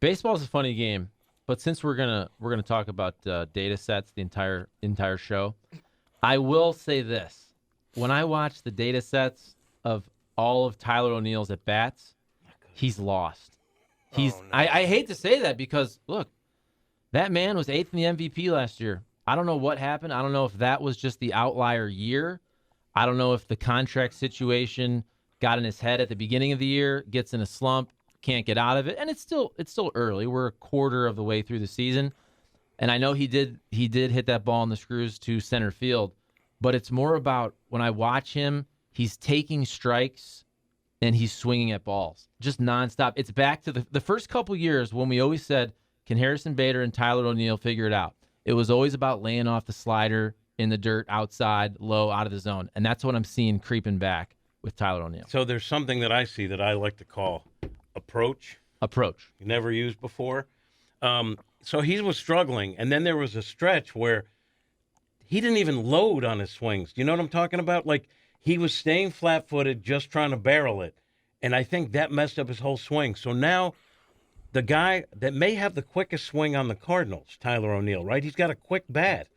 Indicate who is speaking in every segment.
Speaker 1: Baseball's a funny game, but since we're gonna talk about data sets the entire show, I will say this: when I watch the data sets of all of Tyler O'Neill's at bats, he's lost. I hate to say that because look, that man was 8th in the MVP last year. I don't know what happened. I don't know if that was just the outlier year. I don't know if the contract situation got in his head at the beginning of the year, gets in a slump, can't get out of it, and it's still early. We're a quarter of the way through the season, and I know he did hit that ball in the screws to center field, but it's more about when I watch him, he's taking strikes and he's swinging at balls just nonstop. It's back to the first couple years when we always said, can Harrison Bader and Tyler O'Neill figure it out? It was always about laying off the slider in the dirt, outside, low, out of the zone. And that's what I'm seeing creeping back with Tyler O'Neill.
Speaker 2: So there's something that I see that I like to call approach. You never used before. So he was struggling, and then there was a stretch where he didn't even load on his swings. Do you know what I'm talking about? Like, he was staying flat-footed, just trying to barrel it. And I think that messed up his whole swing. So now the guy that may have the quickest swing on the Cardinals, Tyler O'Neill, right? He's got a quick bat.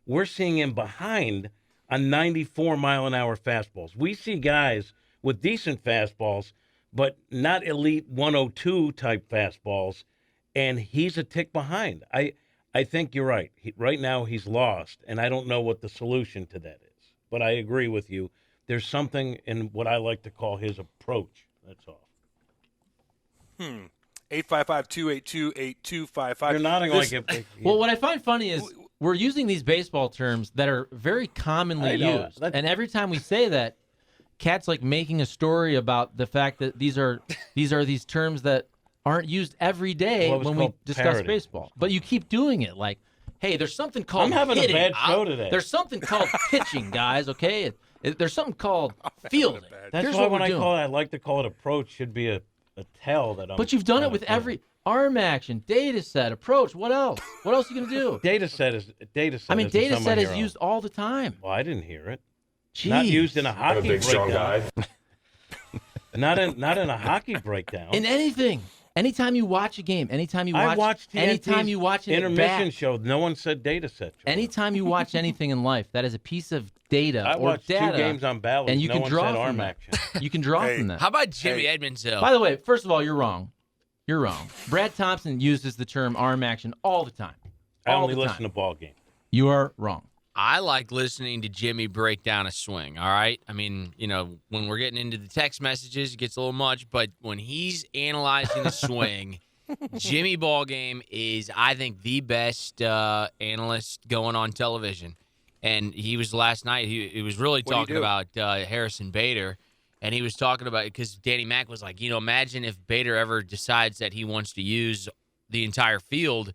Speaker 2: We're seeing him behind on 94-mile-an-hour fastballs. We see guys with decent fastballs, but not elite 102 type fastballs, and he's a tick behind. I think you're right. Right now he's lost, and I don't know what the solution to that is. But I agree with you. There's something in what I like to call his approach. That's all.
Speaker 3: 855-282-8255.
Speaker 2: You're nodding like it.
Speaker 1: Well, what I find funny is we're using these baseball terms that are very commonly used. And every time we say that, Kat's like making a story about the fact that these are these terms that aren't used every day when we discuss baseball. But you keep doing it like, hey, there's something called
Speaker 2: I'm having
Speaker 1: hitting.
Speaker 2: a bad show today.
Speaker 1: There's something called pitching, guys, okay? There's something called fielding.
Speaker 2: That's
Speaker 1: Here's
Speaker 2: why
Speaker 1: what
Speaker 2: when
Speaker 1: we're
Speaker 2: I
Speaker 1: doing.
Speaker 2: call it, I like to call it approach, should be a tell that I'm.
Speaker 1: But you've done it with every arm action, data set, approach. What else? What else are you going to do?
Speaker 2: Data set is data set.
Speaker 1: I mean,
Speaker 2: isn't
Speaker 1: data
Speaker 2: something
Speaker 1: set
Speaker 2: I
Speaker 1: is
Speaker 2: hear
Speaker 1: used all the time.
Speaker 2: Well, I didn't hear it.
Speaker 1: Jeez.
Speaker 2: Not used in a hockey
Speaker 4: big, strong
Speaker 2: breakdown.
Speaker 4: guy.
Speaker 2: Not in a hockey breakdown.
Speaker 1: In anything. Anytime you watch a game, anytime you
Speaker 2: I watched
Speaker 1: anytime you watch an
Speaker 2: intermission
Speaker 1: at-bat,
Speaker 2: show, no one said data set.
Speaker 1: anytime you watch anything in life, that is a piece of data
Speaker 2: I
Speaker 1: or
Speaker 2: watched
Speaker 1: data.
Speaker 2: 2 games on Bally.
Speaker 1: And you
Speaker 2: no
Speaker 1: can
Speaker 2: one
Speaker 1: draw
Speaker 2: said
Speaker 1: from
Speaker 2: arm
Speaker 1: that.
Speaker 2: action.
Speaker 1: You can draw from that.
Speaker 5: How about Jimmy Edmonds, though?
Speaker 1: By the way, first of all, you're wrong. You're wrong. Brad Thompson uses the term arm action all the time.
Speaker 2: I
Speaker 1: All
Speaker 2: only
Speaker 1: the
Speaker 2: listen
Speaker 1: time.
Speaker 2: to ball games.
Speaker 1: You are wrong.
Speaker 5: I like listening to Jimmy break down a swing, all right? I mean, when we're getting into the text messages, it gets a little much, but when he's analyzing a swing, Jimmy Ballgame is, I think, the best analyst going on television. And he was last night, he was really talking about Harrison Bader, and he was talking about, because Danny Mac was like, imagine if Bader ever decides that he wants to use the entire field,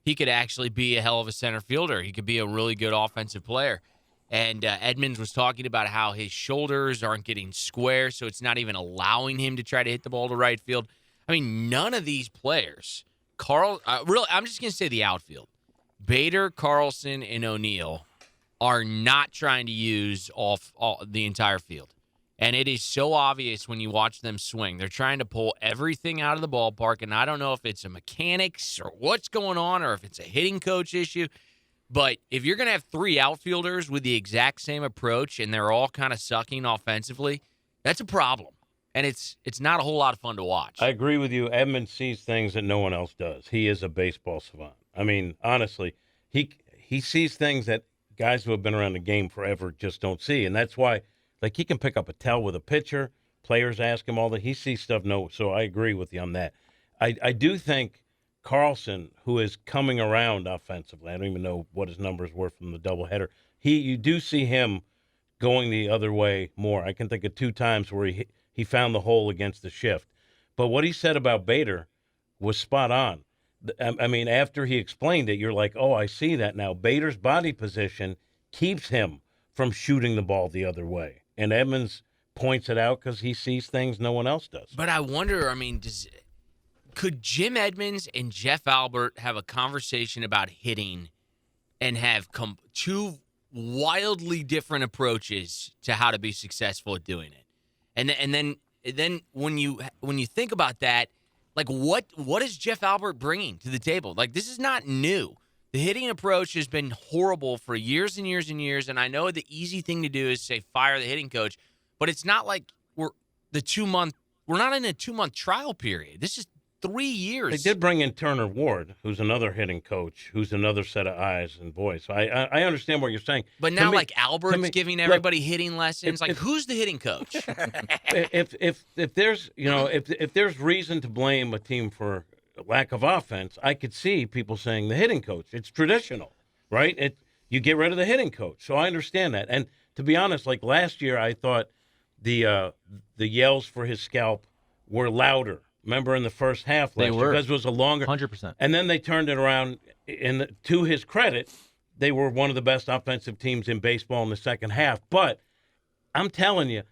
Speaker 5: he could actually be a hell of a center fielder. He could be a really good offensive player. And Edmonds was talking about how his shoulders aren't getting square, so it's not even allowing him to try to hit the ball to right field. I mean, none of these players, I'm just going to say the outfield, Bader, Carlson, and O'Neill are not trying to use the entire field. And it is so obvious when you watch them swing. They're trying to pull everything out of the ballpark, and I don't know if it's a mechanics or what's going on or if it's a hitting coach issue. But if you're going to have 3 outfielders with the exact same approach and they're all kind of sucking offensively, that's a problem. And it's not a whole lot of fun to watch.
Speaker 2: I agree with you. Edmonds sees things that no one else does. He is a baseball savant. I mean, honestly, he sees things that guys who have been around the game forever just don't see. And that's why, like, he can pick up a tell with a pitcher. Players ask him all that. He sees stuff. No, so I agree with you on that. I do think Carlson, who is coming around offensively, I don't even know what his numbers were from the doubleheader. You do see him going the other way more. I can think of 2 times where he found the hole against the shift. But what he said about Bader was spot on. I mean, after he explained it, you're like, oh, I see that now. Bader's body position keeps him from shooting the ball the other way. And Edmonds points it out because he sees things no one else does.
Speaker 5: But I wonder, could Jim Edmonds and Jeff Albert have a conversation about hitting and have 2 wildly different approaches to how to be successful at doing it? And then when you think about that, Like, what is Jeff Albert bringing to the table? Like, this is not new. The hitting approach has been horrible for years and years and years, and I know the easy thing to do is say fire the hitting coach, but it's not like we're not in a 2-month trial period. This is 3 years.
Speaker 2: They did bring in Turner Ward, who's another hitting coach, who's another set of eyes and voice. So I understand what you're saying.
Speaker 5: But now, Albert's giving everybody hitting lessons. Who's the hitting coach?
Speaker 2: If there's if there's reason to blame a team for lack of offense, I could see people saying the hitting coach. It's traditional, right? You get rid of the hitting coach. So I understand that. And to be honest, like last year, I thought the yells for his scalp were louder. Remember in the first half last year, because it was a longer
Speaker 1: 100%.
Speaker 2: And then they turned it around. To his credit, they were one of the best offensive teams in baseball in the second half. But I'm telling you,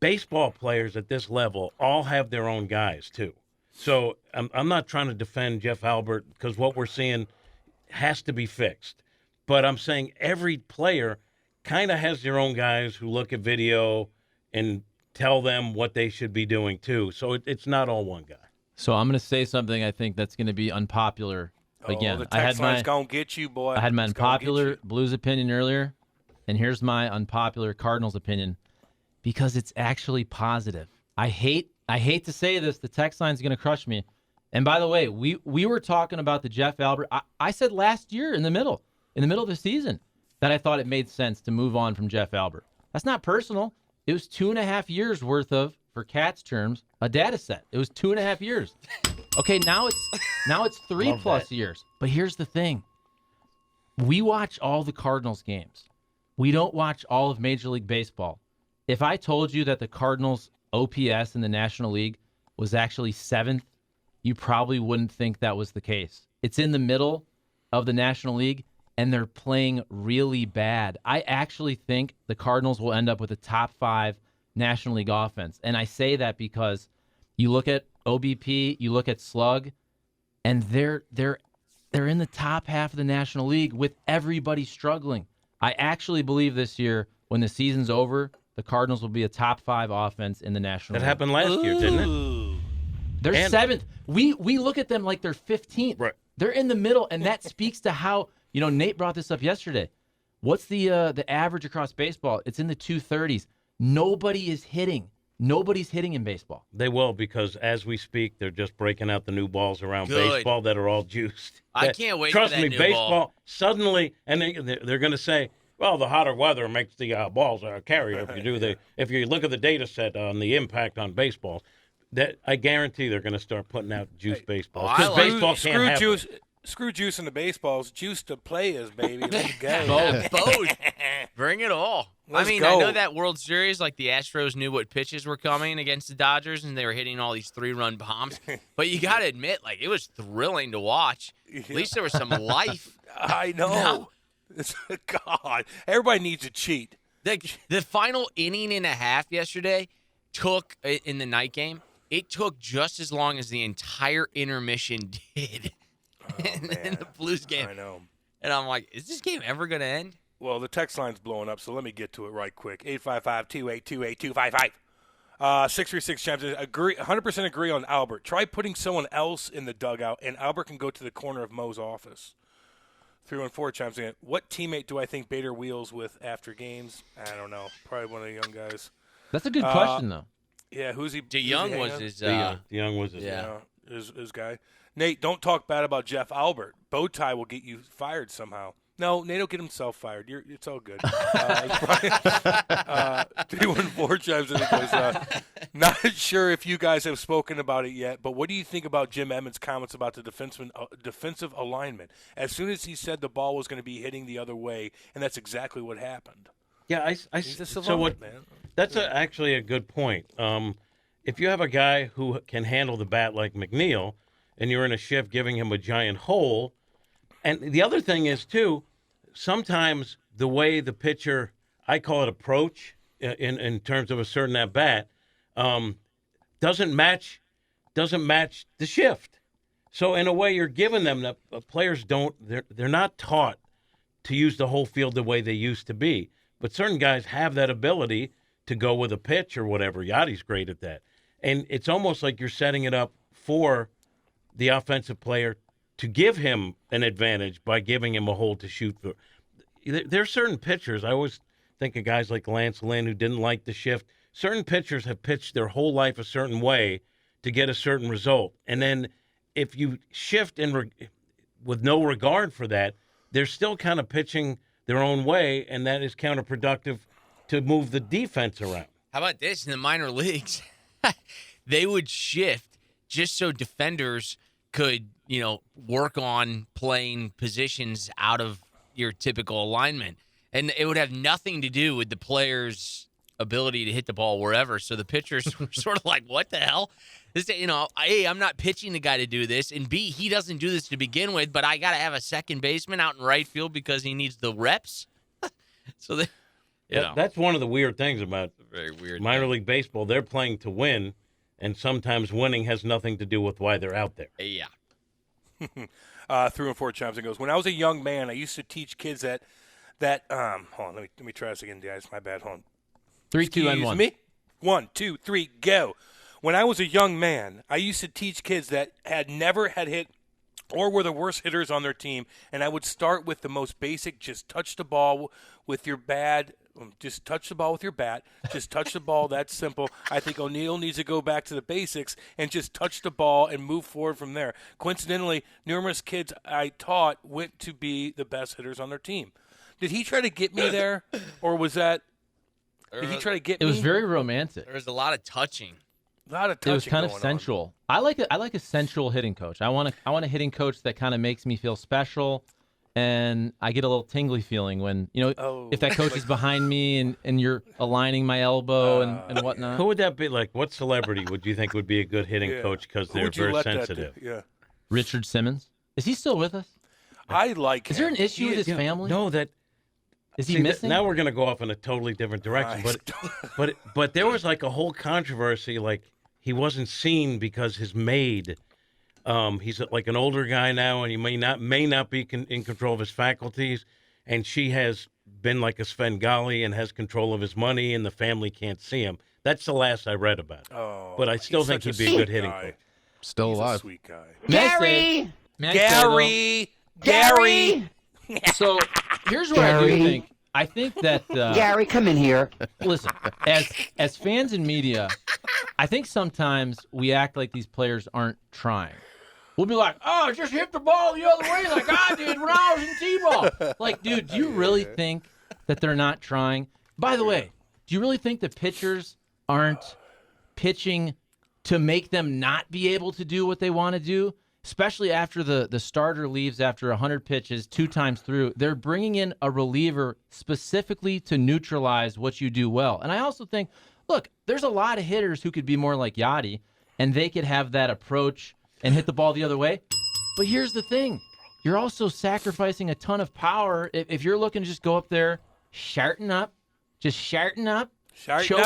Speaker 2: baseball players at this level all have their own guys too. So I'm not trying to defend Jeff Albert because what we're seeing has to be fixed. But I'm saying every player kind of has their own guys who look at video and tell them what they should be doing too. So it's not all one guy.
Speaker 1: So I'm going to say something I think that's going to be unpopular again.
Speaker 3: The text line's going to get you, boy.
Speaker 1: I had my unpopular Blues opinion earlier, and here's my unpopular Cardinals opinion because it's actually positive. I hate to say this. The text line's going to crush me. And by the way, we were talking about the Jeff Albert. I said last year in the middle of the season that I thought it made sense to move on from Jeff Albert. That's not personal. It was 2.5 years worth of, for Cat's terms, a data set. It was 2.5 years. Okay, now it's 3+ years. But here's the thing. We watch all the Cardinals games. We don't watch all of Major League Baseball. If I told you that the Cardinals OPS in the National League was actually 7th, you probably wouldn't think that was the case. It's in the middle of the National League, and they're playing really bad. I actually think the Cardinals will end up with a top 5 National League offense. And I say that because you look at OBP, you look at slug, and they're in the top half of the National League with everybody struggling. I actually believe this year, when the season's over, the Cardinals will be a top 5 offense in the National League.
Speaker 2: That happened last year, didn't it?
Speaker 1: They're 7th. We look at them like they're 15th.
Speaker 2: Right.
Speaker 1: They're in the middle, and that speaks to how, Nate brought this up yesterday. What's the average across baseball? It's in the 230s. Nobody is hitting. Nobody's hitting in baseball.
Speaker 2: They will, because as we speak, they're just breaking out the new balls around baseball that are all juiced.
Speaker 5: I can't wait
Speaker 2: Trust
Speaker 5: for that
Speaker 2: me,
Speaker 5: new
Speaker 2: baseball
Speaker 5: ball.
Speaker 2: suddenly, and they're going to say, well, the hotter weather makes the balls carry. If you look at the data set on the impact on baseball, that I guarantee they're going to start putting out juice baseballs. Because baseball can't have it.
Speaker 3: Screw juice in the baseballs. Juice to players, baby. Let's go.
Speaker 5: Both. Bring it all.
Speaker 3: Let's
Speaker 5: I
Speaker 3: go.
Speaker 5: know that World Series, like the Astros knew what pitches were coming against the Dodgers, and they were hitting all these 3-run bombs. But you got to admit, it was thrilling to watch. At least there was some life.
Speaker 3: I know. God, everybody needs a cheat.
Speaker 5: The final inning and a half yesterday took, in the night game, it took just as long as the entire intermission did. In the Blues game.
Speaker 3: I know.
Speaker 5: And I'm like, is this game ever going to end?
Speaker 3: Well, the text line's blowing up, so let me get to it right quick. 855-282-8255. 636 champs. 100% agree on Albert. Try putting someone else in the dugout, and Albert can go to the corner of Mo's office. 314 chimes in. What teammate do I think Bader wheels with after games? I don't know. Probably one of the young guys.
Speaker 1: That's a good question, though.
Speaker 3: Yeah, who's he?
Speaker 5: DeYoung was his.
Speaker 2: DeYoung was his.
Speaker 5: Yeah.
Speaker 3: His guy. Nate, don't talk bad about Jeff Albert. Bowtie will get you fired somehow. No, Nate will get himself fired. It's all good. 314 chimes in. Not sure if you guys have spoken about it yet, but what do you think about Jim Edmonds' comments about the defensive alignment? As soon as he said the ball was going to be hitting the other way, and that's exactly what happened.
Speaker 2: Yeah,
Speaker 3: He's a savant, man.
Speaker 2: That's actually a good point. If you have a guy who can handle the bat like McNeil, and you're in a shift giving him a giant hole. And the other thing is, too, sometimes the way the pitcher, I call it approach in terms of a certain at-bat, doesn't match the shift. So in a way, you're giving them that players they're not taught to use the whole field the way they used to be. But certain guys have that ability to go with a pitch or whatever. Yachty's great at that. And it's almost like you're setting it up for the offensive player to give him an advantage by giving him a hole to shoot for. There are certain pitchers, I always think of guys like Lance Lynn who didn't like the shift. Certain pitchers have pitched their whole life a certain way to get a certain result. And then if you shift with no regard for that, they're still kind of pitching their own way, and that is counterproductive to move the defense around.
Speaker 5: How about this? In the minor leagues, they would shift just so defenders could, work on playing positions out of your typical alignment. And it would have nothing to do with the player's ability to hit the ball wherever. So the pitchers were sort of like, what the hell? This, A, I'm not pitching the guy to do this, and B, he doesn't do this to begin with, but I got to have a second baseman out in right field because he needs the reps. So
Speaker 2: that's one of the weird things about
Speaker 5: very weird
Speaker 2: minor league baseball. They're playing to win, and sometimes winning has nothing to do with why they're out there.
Speaker 5: Yeah.
Speaker 3: Through and four chimes and goes, when I was a young man, I used to teach kids that hold on, let me try this again, guys. My bad. Hold on.
Speaker 1: 3, 2, and 1.
Speaker 3: Me? 1, 2, 3, go. When I was a young man, I used to teach kids that had never had hit or were the worst hitters on their team, and I would start with the most basic, just touch the ball with your bat. Just touch the ball with your bat. Just touch the ball. That's simple. I think O'Neill needs to go back to the basics and just touch the ball and move forward from there. Coincidentally, numerous kids I taught went to be the best hitters on their team. Did he try to get me there, or was that? Did he try to get me?
Speaker 1: It was very romantic.
Speaker 5: There was a lot of touching.
Speaker 3: A lot of touching.
Speaker 1: It was kind of
Speaker 3: going
Speaker 1: sensual. I like a sensual hitting coach. I want a hitting coach that kind of makes me feel special, and I get a little tingly feeling when if that coach is behind me and you're aligning my elbow and whatnot.
Speaker 2: Who would that be? Like, what celebrity would you think would be a good hitting coach because they're very sensitive?
Speaker 3: Yeah.
Speaker 1: Richard Simmons. Is he still with us?
Speaker 3: I like him.
Speaker 1: Is there an issue with his family?
Speaker 2: No,
Speaker 1: Is he missing?
Speaker 2: Now we're going to go off in a totally different direction. But there was like a whole controversy. Like he wasn't seen because his maid. He's like an older guy now, and he may not be in control of his faculties. And she has been like a Svengali and has control of his money, and the family can't see him. That's the last I read about it.
Speaker 3: Oh,
Speaker 2: but I still think he'd be a good hitting coach.
Speaker 4: Still
Speaker 3: He's
Speaker 4: alive.
Speaker 3: a sweet guy.
Speaker 1: Gary!
Speaker 3: Gary!
Speaker 1: So here's what I do think. I think that
Speaker 6: Gary, come in here.
Speaker 1: Listen, as fans and media, I think sometimes we act like these players aren't trying. We'll be like, "Oh, just hit the ball the other way like I did when I was in T-ball." Like, dude, do you really think that they're not trying? By the way, do you really think the pitchers aren't pitching to make them not be able to do what they want to do? Especially after the starter leaves after 100 pitches 2 times through, they're bringing in a reliever specifically to neutralize what you do well. And I also think, look, there's a lot of hitters who could be more like Yachty, and they could have that approach and hit the ball the other way. But here's the thing. You're also sacrificing a ton of power if you're looking to just go up there, choke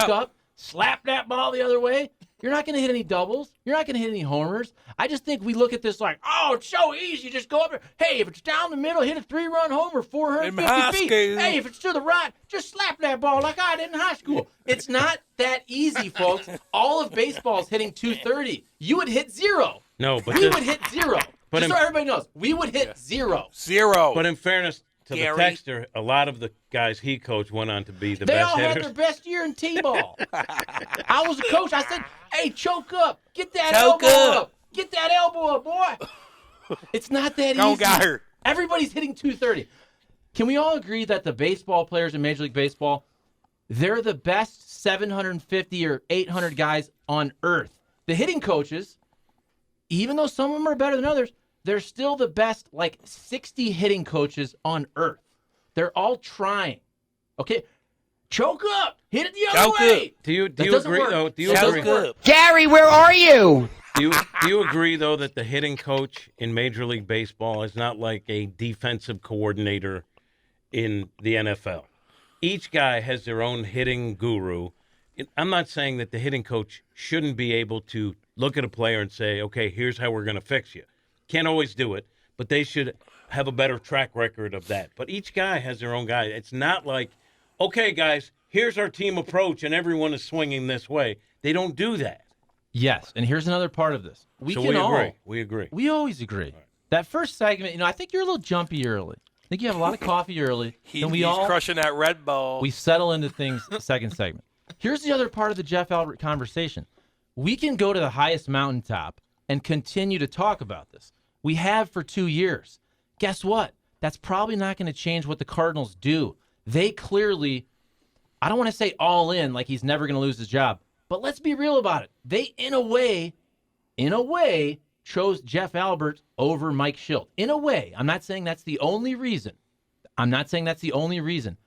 Speaker 1: up, slap that ball the other way. You're not going to hit any doubles. You're not going to hit any homers. I just think we look at this like, oh, it's so easy. Just go up there. Hey, if it's down the middle, hit a 3-run homer, 450 feet. Hey, if it's to the right, just slap that ball like I did in high school. It's not that easy, folks. All of baseball's hitting 230. You would hit 0.
Speaker 2: No, but
Speaker 1: we would hit 0.
Speaker 2: But
Speaker 1: just so everybody knows, we would hit 0.
Speaker 3: 0.
Speaker 2: But in fairness to
Speaker 3: Gary.
Speaker 2: the texter, a lot of the guys he coached went on to be the
Speaker 1: They
Speaker 2: best
Speaker 1: all
Speaker 2: hitters.
Speaker 1: had their best year in T-ball. I was a coach. I said, hey, choke up. Get that
Speaker 3: Choke
Speaker 1: elbow
Speaker 3: up.
Speaker 1: up. Get that elbow up, boy. It's not that
Speaker 3: Go,
Speaker 1: easy.
Speaker 3: Geyer.
Speaker 1: Everybody's hitting 230. Can we all agree that the baseball players in Major League Baseball, they're the best 750 or 800 guys on earth? The hitting coaches, even though some of them are better than others, they're still the best, like 60 hitting coaches on earth. They're all trying. Okay? Choke up. Hit it the other
Speaker 3: Choke
Speaker 1: way.
Speaker 3: up.
Speaker 2: Do you
Speaker 1: doesn't
Speaker 2: agree
Speaker 1: work.
Speaker 2: though? Do you
Speaker 3: Choke
Speaker 2: agree?
Speaker 3: up.
Speaker 6: Gary, where are you?
Speaker 2: Do you agree though that the hitting coach in Major League Baseball is not like a defensive coordinator in the NFL? Each guy has their own hitting guru. I'm not saying that the hitting coach shouldn't be able to look at a player and say, "Okay, here's how we're going to fix you." Can't always do it, but they should have a better track record of that. But each guy has their own guy. It's not like, okay, guys, here's our team approach, and everyone is swinging this way. They don't do that.
Speaker 1: Yes, and here's another part of this. We
Speaker 2: agree. We agree.
Speaker 1: We always agree. Right. That first segment, I think you're a little jumpy early. I think you have a lot of coffee early.
Speaker 3: He's crushing that Red Bull.
Speaker 1: We settle into things the second segment. Here's the other part of the Jeff Albert conversation. We can go to the highest mountaintop and continue to talk about this. We have for 2 years. Guess what? That's probably not going to change what the Cardinals do. They clearly, I don't want to say all in, like he's never going to lose his job, but let's be real about it. They, in a way, chose Jeff Albert over Mike Schilt. In a way. I'm not saying that's the only reason.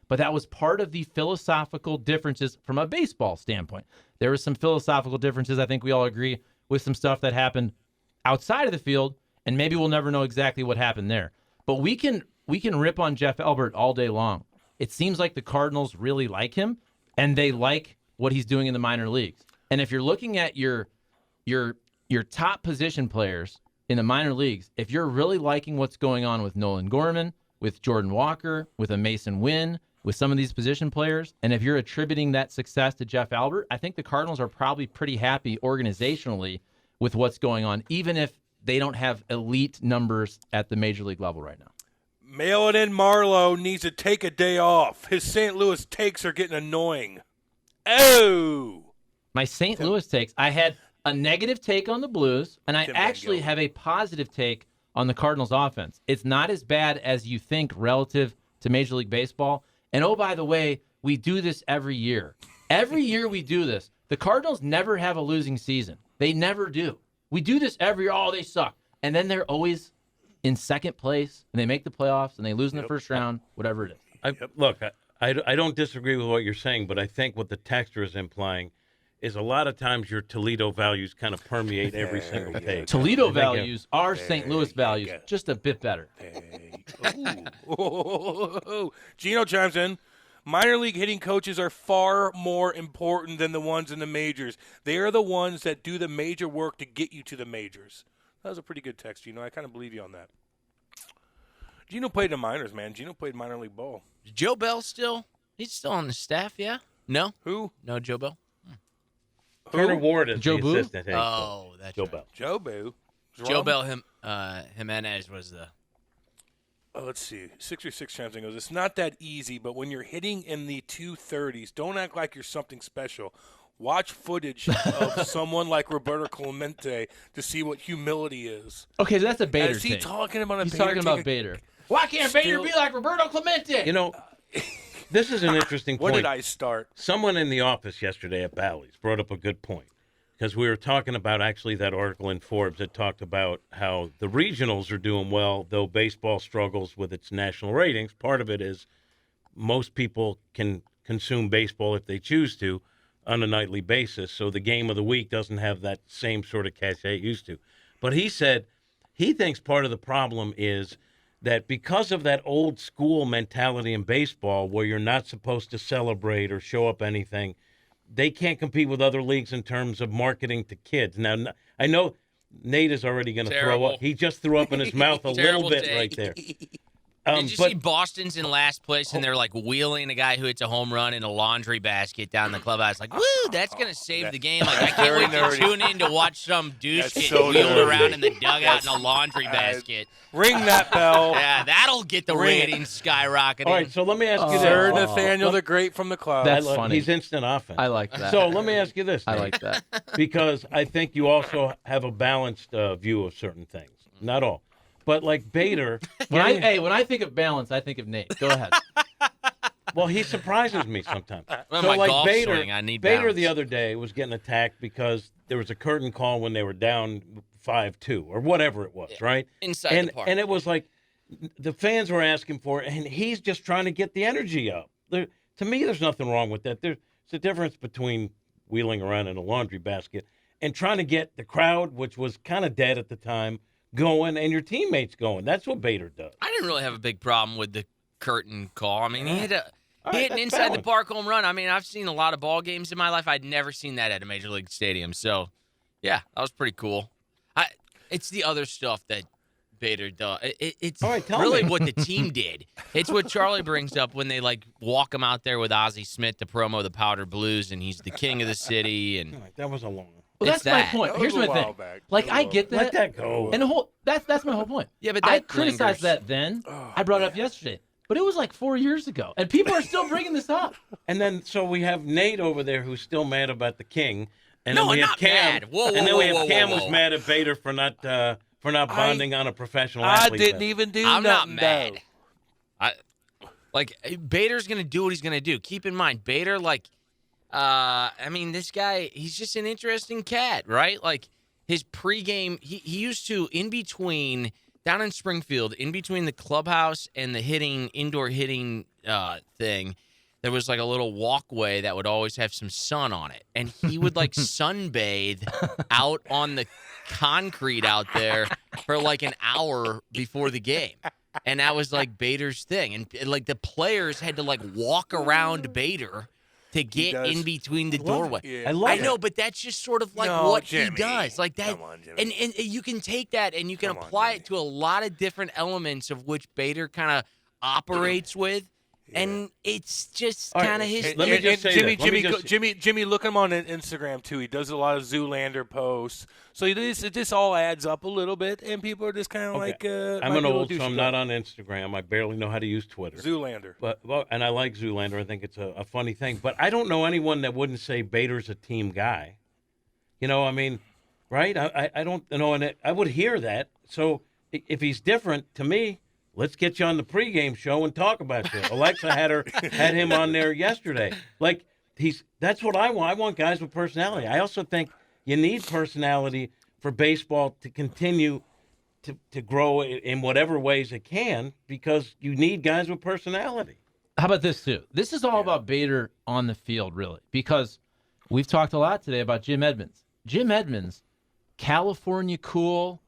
Speaker 1: But that was part of the philosophical differences from a baseball standpoint. There were some philosophical differences, I think we all agree, with some stuff that happened outside of the field, and maybe we'll never know exactly what happened there. But we can rip on Jeff Albert all day long. It seems like the Cardinals really like him, and they like what he's doing in the minor leagues. And if you're looking at your top position players in the minor leagues, if you're really liking what's going on with Nolan Gorman, with Jordan Walker, with a Mason Wynn, with some of these position players, and if you're attributing that success to Jeff Albert, I think the Cardinals are probably pretty happy organizationally with what's going on, even if they don't have elite numbers at the major league level right now.
Speaker 3: Mail it in. Marlowe needs to take a day off. His St. Louis takes are getting annoying. Oh!
Speaker 1: My St. Louis takes, I had a negative take on the Blues, and I actually have a positive take on the Cardinals offense. It's not as bad as you think relative to Major League Baseball. And oh, by the way, we do this every year. Every year we do this. The Cardinals never have a losing season. They never do. We do this every year. Oh, they suck. And then they're always in second place, and they make the playoffs, and they lose in the first round, whatever it is.
Speaker 2: Look, I don't disagree with what you're saying, but I think what the texter is implying is a lot of times your Toledo values kind of permeate every single take.
Speaker 1: Toledo values are St. Louis values, just a bit better.
Speaker 3: Gino chimes in. Minor league hitting coaches are far more important than the ones in the majors. They are the ones that do the major work to get you to the majors. That was a pretty good text, Gino. I kind of believe you on that. Gino played in the minors, man. Gino played minor league ball.
Speaker 5: Joe Bell still? He's still on the staff, yeah? No?
Speaker 3: Who?
Speaker 5: No Joe Bell?
Speaker 2: Turner Ward is
Speaker 1: Joe
Speaker 2: the
Speaker 1: Boo?
Speaker 2: assistant.
Speaker 5: Oh, that's
Speaker 2: Joe
Speaker 5: right.
Speaker 2: Bell.
Speaker 3: Joe Boo.
Speaker 5: Joe Bell Jimenez was the...
Speaker 3: Oh, let's see. 636 chimes in goes, it's not that easy, but when you're hitting in the 230s, don't act like you're something special. Watch footage of someone like Roberto Clemente to see what humility is.
Speaker 1: Okay, so that's a Bader
Speaker 3: Is he
Speaker 1: take.
Speaker 3: talking about a
Speaker 1: He's
Speaker 3: Bader
Speaker 1: talking about
Speaker 3: take?
Speaker 1: Bader. Why can't Bader be like Roberto Clemente?
Speaker 2: You know, this is an interesting point.
Speaker 3: Where did I start?
Speaker 2: Someone in the office yesterday at Bally's brought up a good point because we were talking about actually that article in Forbes that talked about how the regionals are doing well, though baseball struggles with its national ratings. Part of it is most people can consume baseball if they choose to on a nightly basis, so the game of the week doesn't have that same sort of cachet it used to. But he said he thinks part of the problem is that because of that old school mentality in baseball where you're not supposed to celebrate or show up anything, they can't compete with other leagues in terms of marketing to kids. Now, I know Nate is already going to throw up. He just threw up in his mouth a little bit right there.
Speaker 5: Did you see Boston's in last place, and they're like wheeling a guy who hits a home run in a laundry basket down the clubhouse? Like, woo, that's going to save the game. Like, I can't wait to tune in to watch some douche get wheeled around in the dugout in a laundry basket.
Speaker 3: Ring that bell.
Speaker 5: Yeah, that'll get the ratings skyrocketing.
Speaker 2: All right, so let me ask you this.
Speaker 3: Sir Nathaniel the Great from the cloud.
Speaker 1: That's funny.
Speaker 2: He's instant offense.
Speaker 1: I like that.
Speaker 2: So let me ask you this.
Speaker 1: I
Speaker 2: Nate,
Speaker 1: like that.
Speaker 2: because I think you also have a balanced view of certain things. Not all. But like Bader,
Speaker 1: When I think of balance, I think of Nate. Go ahead.
Speaker 2: well, he surprises me sometimes.
Speaker 5: Well,
Speaker 2: so
Speaker 5: my
Speaker 2: like
Speaker 5: golf
Speaker 2: Bader,
Speaker 5: swing, I need
Speaker 2: Bader
Speaker 5: balance.
Speaker 2: the other day was getting attacked because there was a curtain call when they were down 5-2 or whatever it was, right?
Speaker 5: Inside the park.
Speaker 2: And it was like the fans were asking for it, and he's just trying to get the energy up. To me, there's nothing wrong with that. There's a difference between wheeling around in a laundry basket and trying to get the crowd, which was kind of dead at the time, going and your teammates going. That's what Bader does.
Speaker 5: I didn't really have a big problem with the curtain call. I mean, he hit an inside
Speaker 2: balance.
Speaker 5: the park home run. I mean, I've seen a lot of ball games in my life. I'd never seen that at a major league stadium. So, yeah, that was pretty cool. It's the other stuff that Bader does. It's
Speaker 2: All right, tell
Speaker 5: really
Speaker 2: me.
Speaker 5: what the team did. It's what Charlie brings up when they like walk him out there with Ozzie Smith to promo the Powder Blues, and he's the king of the city. And
Speaker 2: All right, that was a long one.
Speaker 1: Well, that's my point.
Speaker 3: That
Speaker 1: Here's
Speaker 3: was a
Speaker 1: my
Speaker 3: while
Speaker 1: thing.
Speaker 3: back.
Speaker 1: Like,
Speaker 3: That was a
Speaker 1: I
Speaker 3: while
Speaker 1: get that.
Speaker 2: Let that go.
Speaker 1: And that's my whole point.
Speaker 5: Yeah, but
Speaker 1: I
Speaker 5: that
Speaker 1: criticized
Speaker 5: lingers.
Speaker 1: that then. I brought it up yesterday. But it was like 4 years ago. And people are still bringing this up.
Speaker 2: And then so we have Nate over there who's still mad about the King. And
Speaker 5: No,
Speaker 2: then we
Speaker 5: I'm
Speaker 2: have
Speaker 5: not
Speaker 2: Cam.
Speaker 5: mad. Whoa,
Speaker 2: and
Speaker 5: whoa,
Speaker 2: then we
Speaker 5: whoa,
Speaker 2: have
Speaker 5: whoa,
Speaker 2: Cam
Speaker 5: whoa,
Speaker 2: who's
Speaker 5: whoa.
Speaker 2: mad at Bader for not bonding on a professional
Speaker 3: I
Speaker 2: athlete.
Speaker 3: didn't
Speaker 2: level.
Speaker 3: even do
Speaker 5: I'm not
Speaker 3: nothing.
Speaker 5: mad.
Speaker 3: though.
Speaker 5: Bader's gonna do what he's gonna do. Keep in mind, Bader, this guy, he's just an interesting cat, right? Like his pregame, he used to in between down in Springfield, in between the clubhouse and the indoor hitting thing. There was like a little walkway that would always have some sun on it. And he would like sunbathe out on the concrete out there for like an hour before the game. And that was like Bader's thing. And like the players had to like walk around Bader to get
Speaker 3: does.
Speaker 5: in between the
Speaker 2: I love
Speaker 5: doorway.
Speaker 2: it.
Speaker 3: Yeah.
Speaker 2: I love
Speaker 5: I
Speaker 2: it.
Speaker 5: know, but that's just sort of like
Speaker 3: No,
Speaker 5: what
Speaker 3: Jimmy.
Speaker 5: he does. Like that.
Speaker 3: Come on, Jimmy.
Speaker 5: And you can take that and you can
Speaker 3: Come on,
Speaker 5: apply
Speaker 3: Jimmy.
Speaker 5: it to a lot of different elements of which Bader kind of operates with. And it's just
Speaker 2: All right,
Speaker 5: kind of his.
Speaker 2: let me just say
Speaker 3: Jimmy,
Speaker 2: this. Let me just-
Speaker 3: Jimmy, look him on Instagram too. He does a lot of Zoolander posts, so it just all adds up a little bit, and people are just kind of like.
Speaker 2: I'm
Speaker 3: might
Speaker 2: an
Speaker 3: be a little
Speaker 2: old, so I'm
Speaker 3: douchey
Speaker 2: not
Speaker 3: guy.
Speaker 2: on Instagram. I barely know how to use Twitter.
Speaker 3: Zoolander.
Speaker 2: And I like Zoolander. I think it's a funny thing. But I don't know anyone that wouldn't say Bader's a team guy. Right? I don't know, and I would hear that. So if he's different, to me, let's get you on the pregame show and talk about this. Alexa had him on there yesterday. Like that's what I want. I want guys with personality. I also think you need personality for baseball to continue to grow in whatever ways it can, because you need guys with personality.
Speaker 1: How about this, too? This is all about Bader on the field, really, because we've talked a lot today about Jim Edmonds. Jim Edmonds, California cool,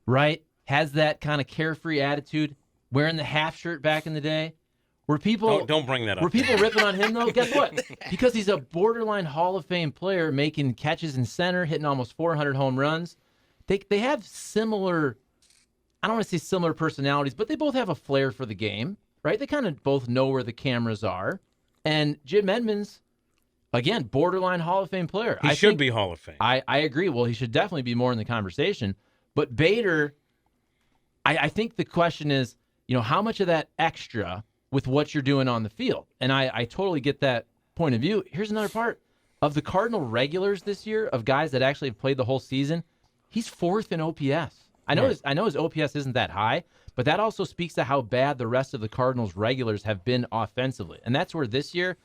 Speaker 1: right? Has that kind of carefree attitude, wearing the half shirt back in the day. Were people
Speaker 2: Don't bring that up.
Speaker 1: Were people ripping on him, though? Guess what? Because he's a borderline Hall of Fame player, making catches in center, hitting almost 400 home runs. They have similar, I don't want to say similar personalities, but they both have a flair for the game, right? They kind of both know where the cameras are. And Jim Edmonds, again, borderline Hall of Fame player.
Speaker 2: He should be Hall of Fame.
Speaker 1: I agree. Well, he should definitely be more in the conversation. But Bader, I think the question is, how much of that extra with what you're doing on the field? And I totally get that point of view. Here's another part. Of the Cardinal regulars this year, of guys that actually have played the whole season, he's fourth in OPS. I know his OPS isn't that high, but that also speaks to how bad the rest of the Cardinals regulars have been offensively. And that's where this year,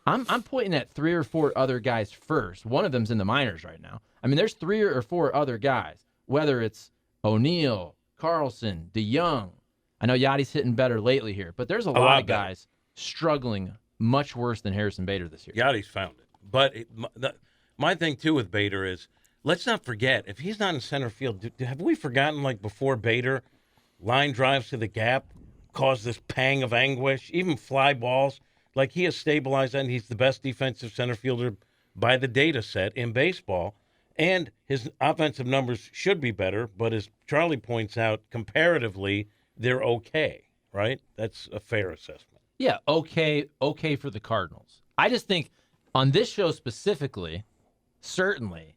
Speaker 1: I'm pointing at 3 or 4 other guys first. One of them's in the minors right now. I mean, there's 3 or 4 other guys, whether it's O'Neill, Carlson, DeYoung. I know Yachty's hitting better lately here, but there's a lot of guys struggling much worse than Harrison Bader this year.
Speaker 2: Yachty's found it. But my thing, too, with Bader is, let's not forget, if he's not in center field, have we forgotten, like, before Bader, line drives to the gap caused this pang of anguish, even fly balls? Like, he has stabilized that, and he's the best defensive center fielder by the data set in baseball. And his offensive numbers should be better, but as Charlie points out, comparatively, they're okay, right? That's a fair assessment.
Speaker 1: Yeah, okay for the Cardinals. I just think on this show specifically, certainly,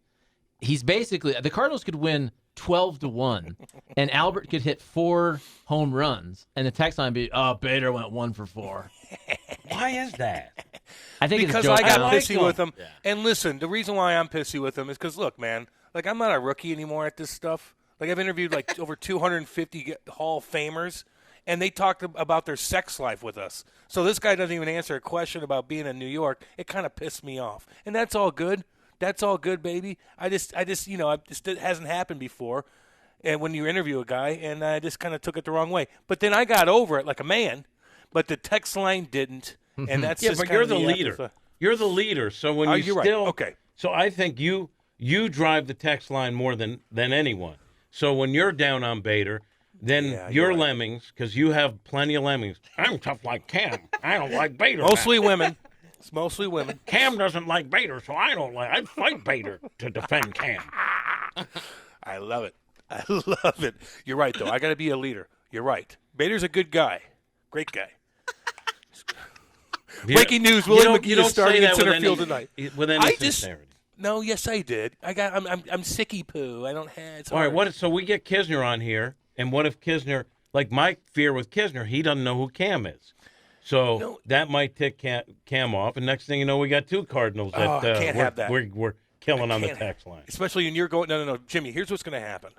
Speaker 1: he's basically, the Cardinals could win 12-1, and Albert could hit 4 home runs, and the text line would be, Bader went 1 for 4.
Speaker 2: Why is that?
Speaker 1: I think
Speaker 3: Because
Speaker 1: it's
Speaker 3: I got
Speaker 1: joke
Speaker 3: pissy
Speaker 2: him.
Speaker 3: with him.
Speaker 5: Yeah.
Speaker 3: And listen, the reason why I'm pissy with him is because, look, man, like, I'm not a rookie anymore at this stuff. Like, I've interviewed, like, over 250 Hall of Famers, and they talked about their sex life with us. So this guy doesn't even answer a question about being in New York. It kind of pissed me off. And that's all good. That's all good, baby. it hasn't happened before. And when you interview a guy, and I just kind of took it the wrong way. But then I got over it like a man, but the text line didn't. And that's
Speaker 2: Yeah,
Speaker 3: just
Speaker 2: but
Speaker 3: kinda
Speaker 2: you're the leader.
Speaker 3: afterthought.
Speaker 2: You're the leader. So when you
Speaker 3: you're
Speaker 2: still
Speaker 3: right. Okay.
Speaker 2: So I think you drive the text line more than anyone. So when you're down on Bader, then
Speaker 3: Yeah,
Speaker 2: you're
Speaker 3: you're right.
Speaker 2: lemmings, because you have plenty of lemmings. I'm tough like Cam. I don't like Bader.
Speaker 3: Mostly women. It's mostly women.
Speaker 2: Cam doesn't like Bader, so I don't like. I'd fight Bader to defend Cam.
Speaker 3: I love it. I love it. You're right, though. I got to be a leader. You're right. Bader's a good guy. Great guy. Breaking news, Willie McGee is starting in center field tonight.
Speaker 2: With any
Speaker 3: I just-
Speaker 2: sincerity.
Speaker 3: No, yes, I did. I'm sicky poo. I don't have.
Speaker 2: All right, so we get Kisner on here, and what if Kisner, like my fear with Kisner, he doesn't know who Cam is. So that might tick Cam off, and next thing you know, we got 2 Cardinals that
Speaker 3: I can't have that.
Speaker 2: We're killing on the text line.
Speaker 3: Especially when you're going. No, Jimmy. Here's what's going to happen.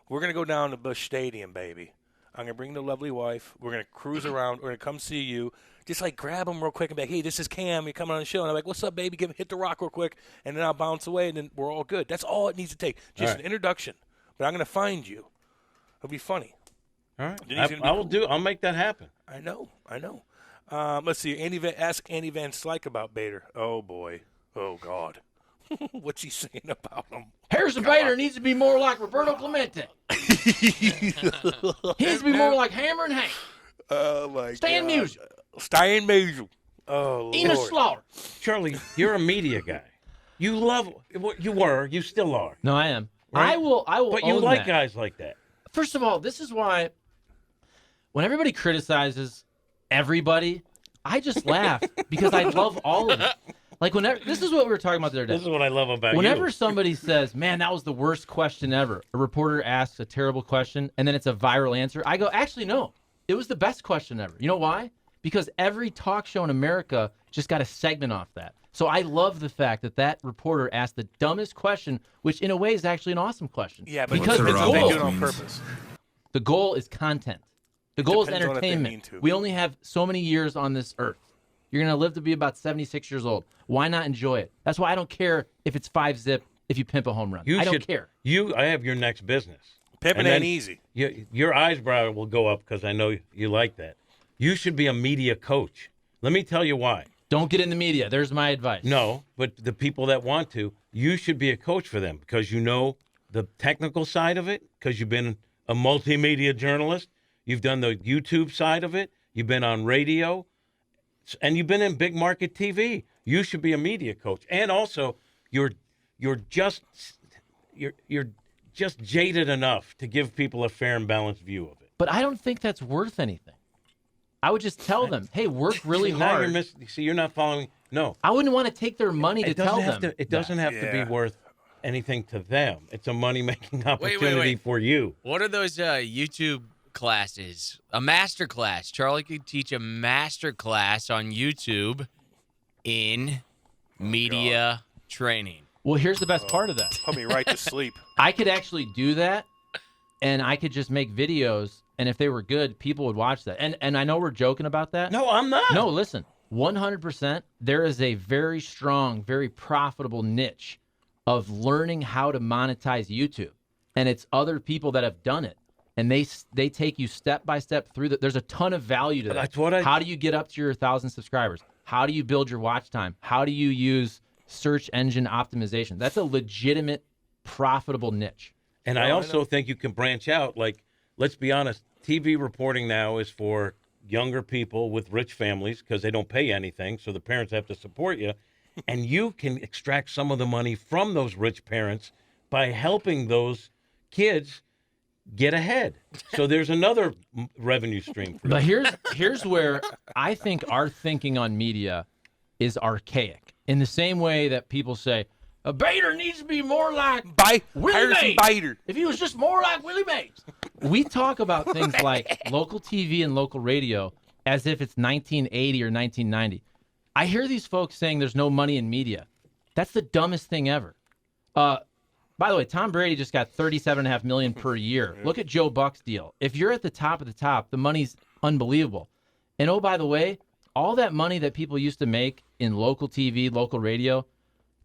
Speaker 3: We're going to go down to Busch Stadium, baby. I'm going to bring the lovely wife. We're going to cruise around. We're going to come see you. Just like grab them real quick and be like, hey, this is Cam. You're coming on the show. And I'm like, what's up, baby? Hit the rock real quick. And then I'll bounce away, and then we're all good. That's all it needs to take. Just an introduction. But I'm going to find you. It'll be funny.
Speaker 2: All right. I'll make that happen.
Speaker 3: I know. Let's see. Ask Andy Van Slyke about Bader. Oh, boy. Oh, God. What's he saying about him?
Speaker 1: Harrison Bader needs to be more like Roberto Clemente. He needs to be more like Hammer and Hank.
Speaker 3: Oh, my
Speaker 1: Stan
Speaker 3: God.
Speaker 1: Musial.
Speaker 3: Stan Musial. Oh,
Speaker 1: Enos
Speaker 3: Lord.
Speaker 1: Slaughter.
Speaker 2: Charlie, you're a media guy. You love what you still are.
Speaker 1: No, I am.
Speaker 2: Right?
Speaker 1: I will
Speaker 2: But you
Speaker 1: own
Speaker 2: like
Speaker 1: that.
Speaker 2: guys like that.
Speaker 1: First of all, this is why when everybody criticizes everybody, I just laugh because I love all of it. Like this is what we were talking about the other day.
Speaker 2: This is what I love about
Speaker 1: Whenever
Speaker 2: you.
Speaker 1: somebody says, "Man, that was the worst question ever," a reporter asks a terrible question and then it's a viral answer, I go, "Actually, no. It was the best question ever." You know why? Because every talk show in America just got a segment off that. So I love the fact that reporter asked the dumbest question, which in a way is actually an awesome question.
Speaker 3: Yeah, but
Speaker 1: because
Speaker 3: they do
Speaker 1: the
Speaker 3: it on purpose.
Speaker 1: goal is content. The goal is
Speaker 3: Depends on what they mean
Speaker 1: entertainment.
Speaker 3: to.
Speaker 1: We only have so many years on this earth. You're going to live to be about 76 years old. Why not enjoy it? That's why I don't care if it's 5-zip if you pimp a home run. I don't care.
Speaker 2: I have your next business.
Speaker 3: Pimping ain't easy.
Speaker 2: Your eyebrow will go up because I know you like that. You should be a media coach. Let me tell you why.
Speaker 1: Don't get in the media. There's my advice.
Speaker 2: No, but the people that want to, you should be a coach for them because you know the technical side of it, because you've been a multimedia journalist. You've done the YouTube side of it. You've been on radio. And you've been in big market TV. You should be a media coach. And also, you're just jaded enough to give people a fair and balanced view of it.
Speaker 1: But I don't think that's worth anything. I would just tell them, hey, work really hard.
Speaker 2: You're not following. No.
Speaker 1: I wouldn't want to take their money to tell them.
Speaker 2: It doesn't have to be worth anything to them. It's a money-making opportunity for you.
Speaker 5: What are those YouTube classes? A master class. Charlie could teach a master class on YouTube in media training.
Speaker 1: Well, here's the best part of that.
Speaker 3: Put me right to sleep.
Speaker 1: I could actually do that, and I could just make videos, and if they were good, people would watch that. And I know we're joking about that.
Speaker 2: No, I'm not.
Speaker 1: No, listen, 100%, there is a very strong, very profitable niche of learning how to monetize YouTube, and it's other people that have done it. And they take you step by step through that. There's a ton of value to that.
Speaker 2: That's what
Speaker 1: How do you get up to your 1,000 subscribers? How do you build your watch time? How do you use search engine optimization? That's a legitimate, profitable niche.
Speaker 2: And I also think you can branch out. Like, let's be honest, TV reporting now is for younger people with rich families because they don't pay anything, so the parents have to support you. And you can extract some of the money from those rich parents by helping those kids get ahead. So there's another revenue stream for
Speaker 1: But
Speaker 2: you.
Speaker 1: here's where I think our thinking on media is archaic. In the same way that people say, a Bader needs to be more like Willie
Speaker 3: Harrison
Speaker 1: Mays.
Speaker 3: Bader.
Speaker 1: If he was just more like Willie Mays. We talk about things like local TV and local radio as if it's 1980 or 1990. I hear these folks saying there's no money in media. That's the dumbest thing ever. By the way, Tom Brady just got $37.5 million per year. Look at Joe Buck's deal. If you're at the top of the top, the money's unbelievable. And oh, by the way, all that money that people used to make in local TV, local radio,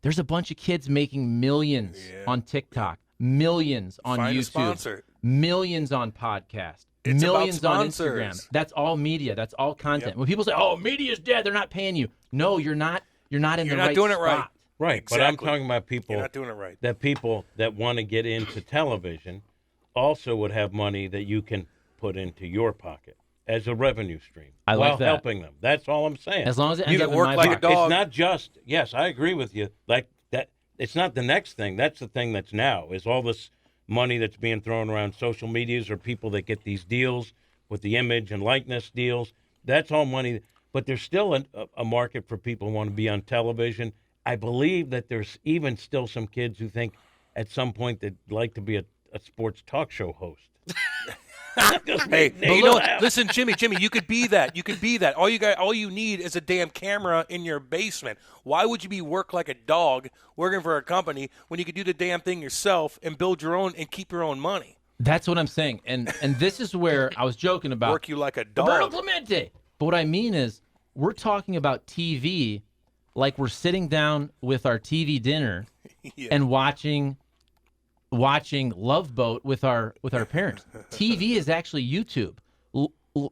Speaker 1: there's a bunch of kids making millions on TikTok, millions on
Speaker 3: Find a
Speaker 1: YouTube,
Speaker 3: sponsor.
Speaker 1: millions on podcast,
Speaker 3: It's
Speaker 1: millions
Speaker 3: about
Speaker 1: on
Speaker 3: sponsors.
Speaker 1: Instagram. That's all media. That's all content. When people say, "Oh, media's dead," they're not paying you. No, you're not. You're not in
Speaker 3: You're
Speaker 1: the
Speaker 3: not
Speaker 1: right
Speaker 3: doing it
Speaker 1: spot.
Speaker 3: right.
Speaker 2: Right, but I'm
Speaker 3: Exactly.
Speaker 2: talking about people
Speaker 3: You're not doing it right.
Speaker 2: that want to get into television also would have money that you can put into your pocket as a revenue stream
Speaker 1: I like
Speaker 2: while
Speaker 1: that.
Speaker 2: helping them. That's all I'm saying.
Speaker 1: As long as it
Speaker 3: You
Speaker 1: ends
Speaker 3: can
Speaker 1: up in
Speaker 3: work
Speaker 1: my
Speaker 3: like a
Speaker 1: pocket.
Speaker 3: dog.
Speaker 2: It's not just, yes, I agree with you. Like that, it's not the next thing. That's the thing that's now, is all this money that's being thrown around social medias or people that get these deals with the image and likeness deals. That's all money. But there's still a market for people who want to be on television I believe that there's even still some kids who think at some point they'd like to be a sports talk show host.
Speaker 3: Hey, you know what? Listen, Jimmy, you could be that. You could be that. All you need is a damn camera in your basement. Why would you work like a dog working for a company when you could do the damn thing yourself and build your own and keep your own money?
Speaker 1: That's what I'm saying. And this is where I was joking about.
Speaker 3: Work you like a dog.
Speaker 1: Roberto Clemente. But what I mean is we're talking about TV like we're sitting down with our TV dinner and watching Love Boat with our parents. TV is actually YouTube.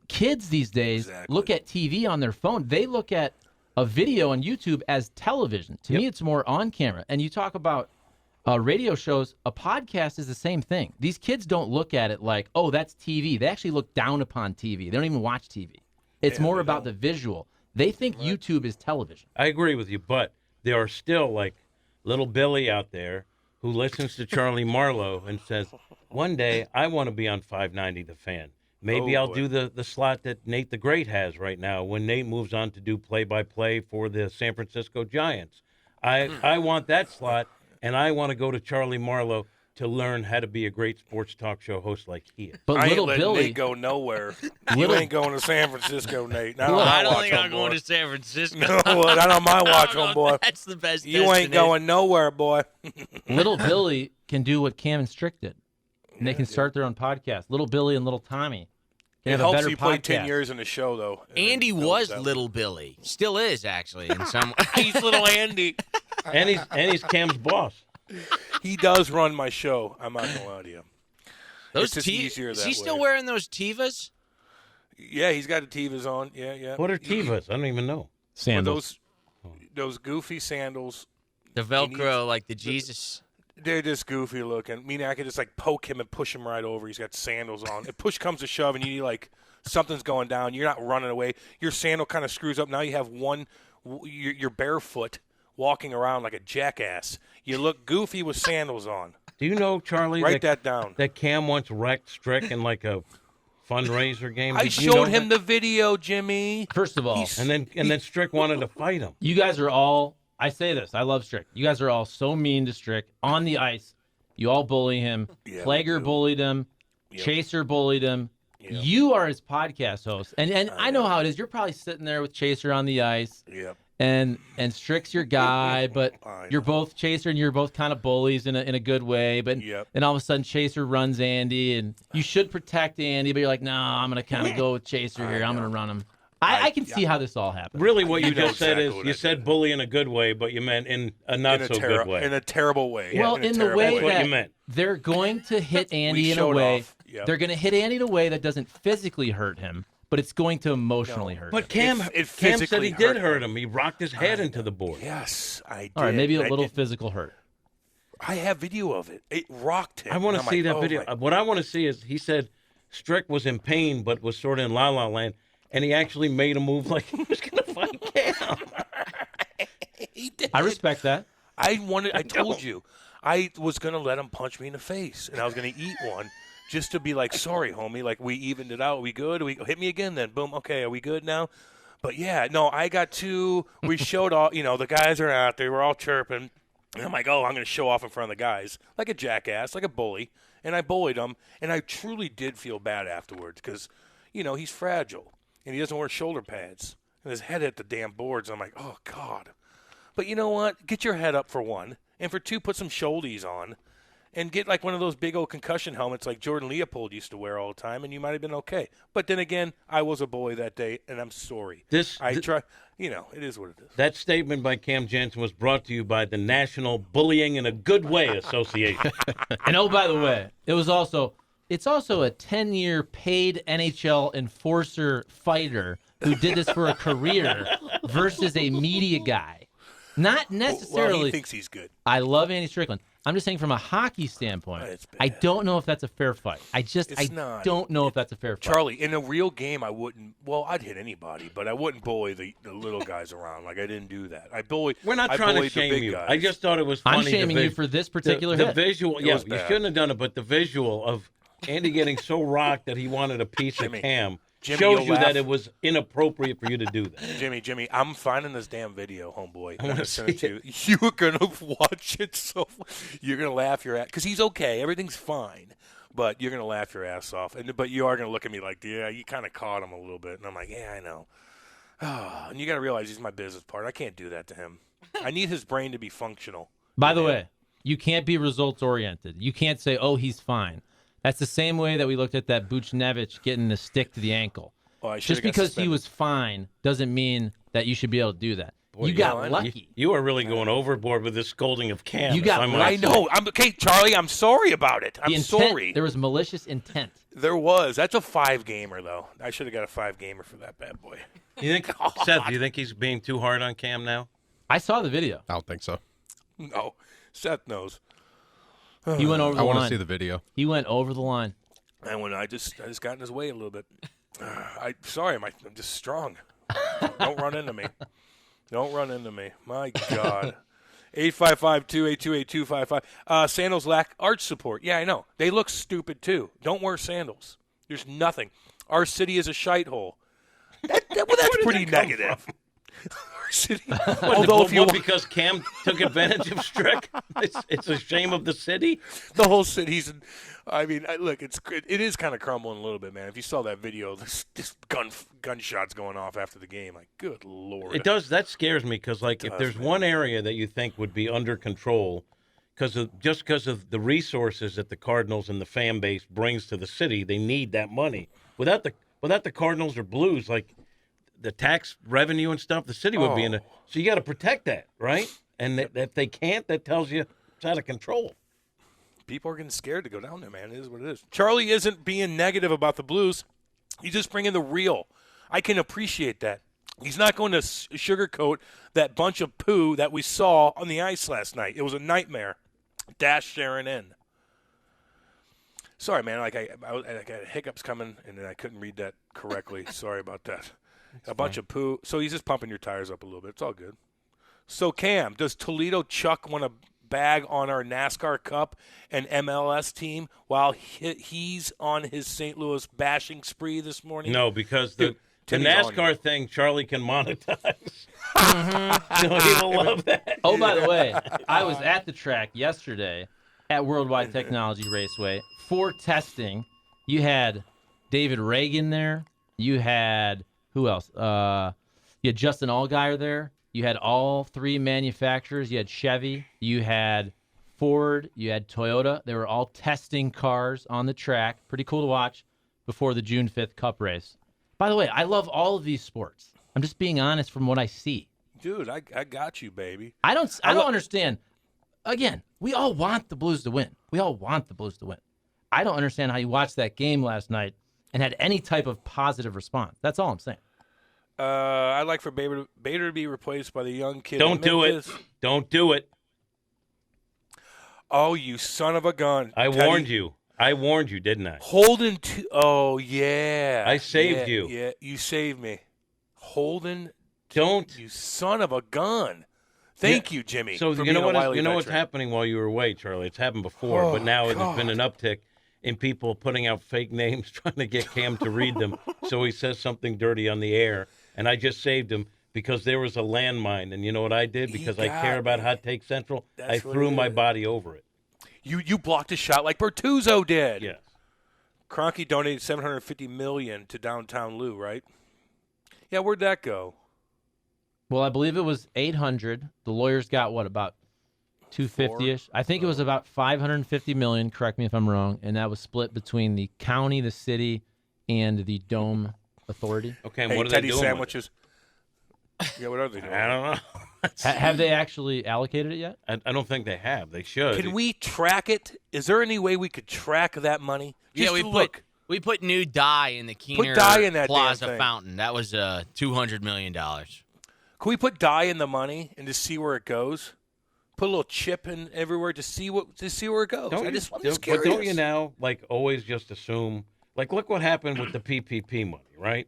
Speaker 1: Kids these days look at TV on their phone. They look at a video on YouTube as television. To me, it's more on camera. And you talk about radio shows, a podcast is the same thing. These kids don't look at it like, oh, that's TV. They actually look down upon TV. They don't even watch TV. It's more about the visual. They think YouTube is television.
Speaker 2: I agree with you, but there are still like little Billy out there who listens to Charlie Marlowe and says, one day I want to be on 590 The Fan. Maybe I'll do the slot that Nate the Great has right now when Nate moves on to do play-by-play for the San Francisco Giants. I want that slot, and I want to go to Charlie Marlowe to learn how to be a great sports talk show host like he is.
Speaker 1: But
Speaker 3: I
Speaker 1: little
Speaker 3: ain't letting
Speaker 1: Billy
Speaker 3: Nate go nowhere. You ain't going to San Francisco, Nate. Not on
Speaker 5: I
Speaker 3: my
Speaker 5: don't
Speaker 3: watch,
Speaker 5: think I'm
Speaker 3: homeboy.
Speaker 5: going to San Francisco.
Speaker 3: No, not on my watch, homeboy.
Speaker 5: That's the best.
Speaker 3: You ain't going nowhere, boy.
Speaker 1: Little Billy can do what Cam and Strick did. And they can start their own podcast. Little Billy and Little Tommy can
Speaker 3: It
Speaker 1: have a
Speaker 3: helps
Speaker 1: better
Speaker 3: you play 10
Speaker 1: podcast.
Speaker 3: years in the show, though.
Speaker 5: Andy was Little Billy. Still is, actually, in some
Speaker 3: He's little Andy.
Speaker 2: And he's Cam's boss.
Speaker 3: He does run my show. I'm not gonna lie to you.
Speaker 5: Those
Speaker 3: It's just easier
Speaker 5: Is
Speaker 3: that
Speaker 5: he still
Speaker 3: way.
Speaker 5: wearing those Tivas?
Speaker 3: Yeah, he's got the Tivas on. Yeah.
Speaker 2: What are Tivas? I don't even know.
Speaker 1: Sandals.
Speaker 3: Those goofy sandals.
Speaker 5: The Velcro, like the Jesus.
Speaker 3: They're just goofy looking. Meaning I could just like poke him and push him right over. He's got sandals on. If push comes to shove and you need like something's going down, you're not running away. Your sandal kind of screws up. Now you have you're barefoot walking around like a jackass. You look goofy with sandals on.
Speaker 2: Do you know, Charlie?
Speaker 3: Write that down.
Speaker 2: That Cam once wrecked Strick in like a fundraiser game.
Speaker 3: I
Speaker 2: Did you
Speaker 3: showed
Speaker 2: know
Speaker 3: him
Speaker 2: that?
Speaker 3: the video, Jimmy.
Speaker 1: First of all,
Speaker 2: And then Strick wanted to fight him.
Speaker 1: you guys are all, I say this, I love Strick. You guys are all so mean to Strick on the ice. You all bully him.
Speaker 3: Yeah,
Speaker 1: Plager
Speaker 3: we do.
Speaker 1: bullied him.
Speaker 3: Yep.
Speaker 1: Chaser bullied him.
Speaker 3: Yep.
Speaker 1: You are his podcast host. And I know how it is. You're probably sitting there with Chaser on the ice.
Speaker 3: Yep.
Speaker 1: And Strick's your guy, but
Speaker 3: I
Speaker 1: you're
Speaker 3: know.
Speaker 1: both Chaser and you're both kind of bullies in a good way. But
Speaker 3: Yep.
Speaker 1: then all of a sudden Chaser runs Andy, and you should protect Andy, but you're like, no, I'm gonna kind of go with Chaser here. I'm gonna run him. I can see how this all happened.
Speaker 2: Really, what you
Speaker 3: know
Speaker 2: just said
Speaker 3: exactly
Speaker 2: is
Speaker 3: what
Speaker 2: you
Speaker 3: I
Speaker 2: said
Speaker 3: did.
Speaker 2: bully in a good way, but you meant in a not so good way.
Speaker 3: In a terrible way.
Speaker 1: Well,
Speaker 3: a
Speaker 1: in the
Speaker 3: terrible
Speaker 1: way
Speaker 2: That's what
Speaker 1: that
Speaker 2: you meant.
Speaker 1: they're going to hit Andy in a
Speaker 3: showed
Speaker 1: way.
Speaker 3: off. Yep.
Speaker 1: They're going to hit Andy in a way that doesn't physically hurt him, but it's going to emotionally hurt him.
Speaker 2: But Cam
Speaker 3: It
Speaker 2: said
Speaker 3: physically
Speaker 2: he did
Speaker 3: hurt
Speaker 2: hurt him. He rocked his head into the board.
Speaker 3: Yes, I did.
Speaker 1: All right, maybe a
Speaker 3: I
Speaker 1: little
Speaker 3: did.
Speaker 1: physical hurt.
Speaker 3: I have video of it. It rocked him.
Speaker 2: I want to
Speaker 3: And I'm
Speaker 2: see
Speaker 3: like,
Speaker 2: that
Speaker 3: oh
Speaker 2: video.
Speaker 3: my-
Speaker 2: What I want to see is he said Strick was in pain, but was sort of in la la land, and he actually made a move like he was going to fight Cam.
Speaker 3: He did.
Speaker 1: I respect that.
Speaker 3: I told you, I was gonna let him punch me in the face, and I was gonna eat one, just to be like, sorry, homie, like we evened it out. Are we good? We hit me again, then boom. Okay, are we good now? But yeah, no, I got two. We showed all. The guys are out there. We're all chirping, and I'm like, oh, I'm gonna show off in front of the guys, like a jackass, like a bully, and I bullied him, and I truly did feel bad afterwards because, he's fragile and he doesn't wear shoulder pads, and his head hit the damn boards. I'm like, oh God. But you know what? Get your head up for one. And for two, put some shouldies on. And get like one of those big old concussion helmets like Jordan Leopold used to wear all the time, and you might have been okay. But then again, I was a bully that day, and I'm sorry. It is what it is.
Speaker 2: That statement by Cam Jansen was brought to you by the National Bullying in a Good Way Association.
Speaker 1: And oh, by the way, it's also a 10-year paid NHL enforcer fighter who did this for a career versus a media guy. Not necessarily.
Speaker 3: Well, he thinks he's good.
Speaker 1: I love Andy Strickland. I'm just saying from a hockey standpoint,
Speaker 3: It's bad.
Speaker 1: I don't know if that's a fair fight. I
Speaker 3: not.
Speaker 1: don't know if that's a fair fight.
Speaker 3: Charlie, in a real game, I wouldn't. Well, I'd hit anybody, but I wouldn't bully the little guys around. Like I didn't do that.
Speaker 2: We're not
Speaker 3: I
Speaker 2: trying to
Speaker 3: bullied the
Speaker 2: shame
Speaker 3: big
Speaker 2: you.
Speaker 3: guys.
Speaker 2: I just thought it was funny.
Speaker 1: I'm shaming you for this particular
Speaker 2: the
Speaker 1: hit.
Speaker 2: visual.
Speaker 3: It
Speaker 2: Yeah,
Speaker 3: was
Speaker 2: you
Speaker 3: bad.
Speaker 2: shouldn't have done it, but the visual of Andy getting so rocked that he wanted a piece
Speaker 3: Jimmy.
Speaker 2: of Cam
Speaker 3: Jimmy,
Speaker 2: shows
Speaker 3: you'll
Speaker 2: you
Speaker 3: laugh.
Speaker 2: that it was inappropriate for you to do that.
Speaker 3: Jimmy, I'm finding this damn video, homeboy. I'm
Speaker 2: wanna
Speaker 3: gonna send it
Speaker 2: see
Speaker 3: to you. You're gonna watch it, so you're gonna laugh your ass because he's okay. Everything's fine, but you're gonna laugh your ass off. But you are gonna look at me like, yeah, you kind of caught him a little bit, and I'm like, yeah, I know. And you got to realize he's my business partner. I can't do that to him. I need his brain to be functional.
Speaker 1: By the way, you can't be results oriented. You can't say, "Oh, he's fine." That's the same way that we looked at that Buchnevich getting the stick to the ankle.
Speaker 3: Oh,
Speaker 1: Just because he was fine doesn't mean that you should be able to do that.
Speaker 2: Boy,
Speaker 1: you got lucky.
Speaker 2: You are really going overboard with this scolding of Cam.
Speaker 1: You got
Speaker 3: I know. I'm okay, Charlie. I'm sorry about it. I'm sorry.
Speaker 1: There was malicious intent.
Speaker 3: There was. That's a 5-gamer though. I should have got a 5-gamer for that bad boy.
Speaker 2: You think, Seth? Do you think he's being too hard on Cam now?
Speaker 1: I saw the video.
Speaker 4: I don't think so.
Speaker 3: No, Seth knows.
Speaker 1: He went over the
Speaker 4: I
Speaker 1: line.
Speaker 4: want to see the video.
Speaker 1: He went over the line.
Speaker 3: And when I just got in his way a little bit. I'm just strong. Don't run into me. Don't run into me. My God. 855-282-8255. Sandals lack arch support. Yeah, I know. They look stupid too. Don't wear sandals. There's nothing. Our city is a shite hole. That's pretty negative. Our city. Although
Speaker 2: because Cam took advantage of Strick, it's a shame of the city.
Speaker 3: The whole city's. Look, it is kind of crumbling a little bit, man. If you saw that video, this gunshots going off after the game, like, good Lord.
Speaker 2: It does. That scares me because, like, if there's one area that you think would be under control, because of the resources that the Cardinals and the fan base brings to the city, they need that money. Without the Cardinals or Blues, like the tax revenue and stuff, the city would be in it. So you got to protect that, right? And if they can't, that tells you it's out of control.
Speaker 3: People are getting scared to go down there, man. It is what it is. Charlie isn't being negative about the Blues. He's just bringing the real. I can appreciate that. He's not going to sugarcoat that bunch of poo that we saw on the ice last night. It was a nightmare. Dash Sharon in. Sorry, man. I got hiccups coming, and then I couldn't read that correctly. Sorry about that. Bunch of poo. So he's just pumping your tires up a little bit. It's all good. So, Cam, does Toledo Chuck want to bag on our NASCAR Cup and MLS team while he's on his St. Louis bashing spree this morning?
Speaker 2: No, because the NASCAR thing, Charlie can monetize. So he'll love that.
Speaker 1: Oh, by the way, I was at the track yesterday at Worldwide Technology Raceway for testing. You had David Reagan there. You had, who else? You had Justin Allgaier there. You had all three manufacturers. You had Chevy. You had Ford. You had Toyota. They were all testing cars on the track. Pretty cool to watch before the June 5th Cup race. By the way, I love all of these sports. I'm just being honest from what I see.
Speaker 3: Dude, I got you, baby.
Speaker 1: I don't understand. Again, we all want the Blues to win. We all want the Blues to win. I don't understand how you watched that game last night and had any type of positive response. That's all I'm saying.
Speaker 3: I'd like for Bader to be replaced by the young kid.
Speaker 2: Don't do it. Don't do it.
Speaker 3: Oh, you son of a gun.
Speaker 2: I warned you. I warned you, didn't I?
Speaker 3: Holden, oh, yeah.
Speaker 2: I saved you.
Speaker 3: Yeah, you saved me. Holden,
Speaker 2: don't.
Speaker 3: You son of a gun. Thank you, Jimmy.
Speaker 2: So you know what's happening while you were away, Charlie? It's happened before, but now there's been an uptick in people putting out fake names trying to get Cam to read them so he says something dirty on the air. And I just saved him because there was a landmine. And you know what I did? Because I care about Hot Take Central, I threw my body over it.
Speaker 3: You blocked a shot like Bertuzzo did.
Speaker 2: Yes.
Speaker 3: Kroenke donated $750 million to Downtown Lou, right? Yeah, where'd that go?
Speaker 1: Well, I believe it was 800. The lawyers got what, about 250-ish? I think it was about $550 million, correct me if I'm wrong, and that was split between the county, the city, and the Dome Authority.
Speaker 2: Okay, and what are
Speaker 3: Teddy
Speaker 2: they doing
Speaker 3: sandwiches. Yeah, what are they doing?
Speaker 2: I don't know.
Speaker 1: Have they actually allocated it yet?
Speaker 2: I don't think they have. They should.
Speaker 3: Can we track it? Is there any way we could track that money?
Speaker 5: Yeah, we put new dye in the Keener
Speaker 3: dye in that
Speaker 5: Plaza
Speaker 3: damn thing.
Speaker 5: fountain. That was $200 million.
Speaker 3: Can we put dye in the money and just see where it goes? Put a little chip in everywhere to see where it goes. I'm just curious.
Speaker 2: But don't you now always just assume look what happened with the PPP money, right?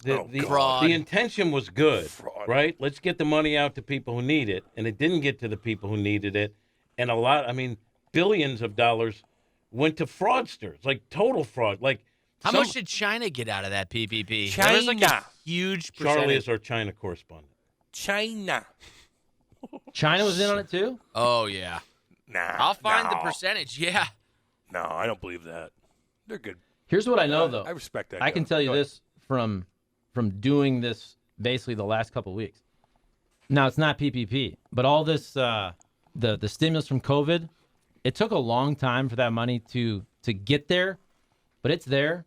Speaker 2: The intention was good, right? Let's get the money out to people who need it, and it didn't get to the people who needed it, and billions of dollars went to fraudsters, like total fraud. Like
Speaker 5: How much did China get out of that PPP?
Speaker 3: China.
Speaker 5: That was like a huge percentage.
Speaker 2: Charlie is our China correspondent.
Speaker 3: China.
Speaker 1: China was in on it too?
Speaker 5: Oh, yeah.
Speaker 3: Nah.
Speaker 5: I'll find the
Speaker 3: no.
Speaker 5: percentage, yeah.
Speaker 3: No, I don't believe that. They're good.
Speaker 1: Here's what I know, though.
Speaker 3: I respect that.
Speaker 1: I can tell you this from doing this basically the last couple of weeks. Now, it's not PPP, but all this, the stimulus from COVID, it took a long time for that money to get there, but it's there.